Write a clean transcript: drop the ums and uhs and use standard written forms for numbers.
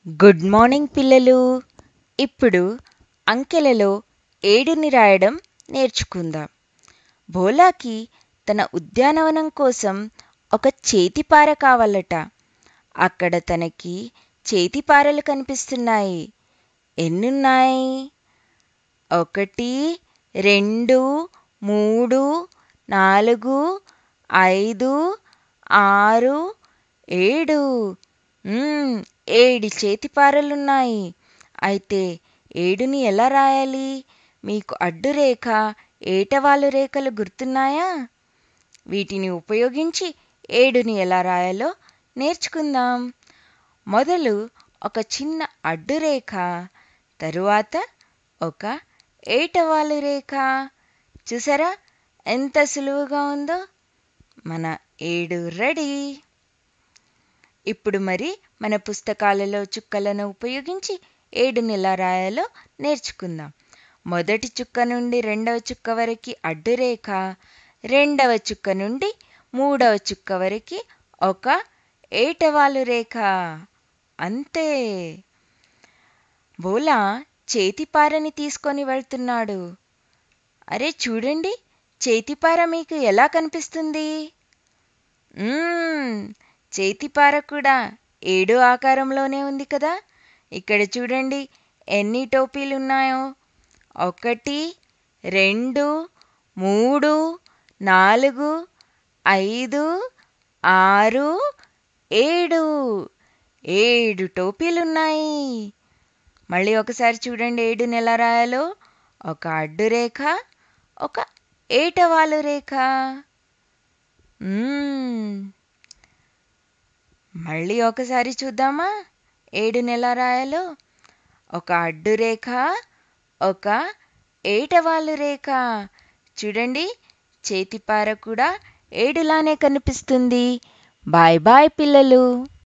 Good morning పిల్లలు. ఇప్పుడు అంకెలలో 7ని రాయడం నేర్చుకుందాం. భోలాకి తన ఉద్యానవనం కోసం ఒక చేతిపార కావాలట. అక్కడ తనకి చేతిపారలు కనిపిస్తున్నాయి. ఎన్నున్నాయి? 1 2 3 4 5 6 7. 7 చేతిపారలున్నాయి. అయితే 7ని ఎలా రాయాలి? మీకు అడ్డురేఖ, ఏటవాలు రేఖలు గుర్తున్నాయా? వీటిని ఉపయోగించి 7ని ఎలా రాయాలో నేర్చుకుందాం. మొదలు ఒక చిన్న అడ్డురేఖ, తరువాత ఒక ఏటవాలు రేఖ. చూసారా ఎంత సులువుగా ఉందో? మన 7 రెడీ. ఇప్పుడు మరి మన పుస్తకాలలో చుక్కలను ఉపయోగించి 7ని ఎలా రాయాలో నేర్చుకుందాం. మొదటి చుక్క నుండి 2వ చుక్క వరకు అడ్డురేఖ, 2వ చుక్క నుండి 3వ చుక్క వరకు ఒక ఏటవాలు రేఖ. అంతే. బోలా చేతిపారని తీసుకొని వెళ్తున్నాడు. అరే చూడండి, చేతిపార మీకు ఎలా కనిపిస్తుంది? చేతిపార కూడా 7 ఆకారంలోనే ఉంది కదా. ఇక్కడ చూడండి ఎన్ని టోపీలున్నాయో. 1 2 3 4 5 6 7. 7 టోపీలున్నాయి. మళ్ళీ ఒకసారి చూడండి 7ని ఎలా రాయాలో. ఒక అడ్డురేఖ, ఒక ఏటవాలు రేఖ. మళ్ళీ ఒకసారి చూద్దామా 7ని ఎలా రాయాలో. ఒక అడ్డురేఖ, ఒక ఏటవాలు రేఖ. చూడండి చేతిపార కూడా 7లానే కనిపిస్తుంది. బాయ్ బాయ్ పిల్లలు.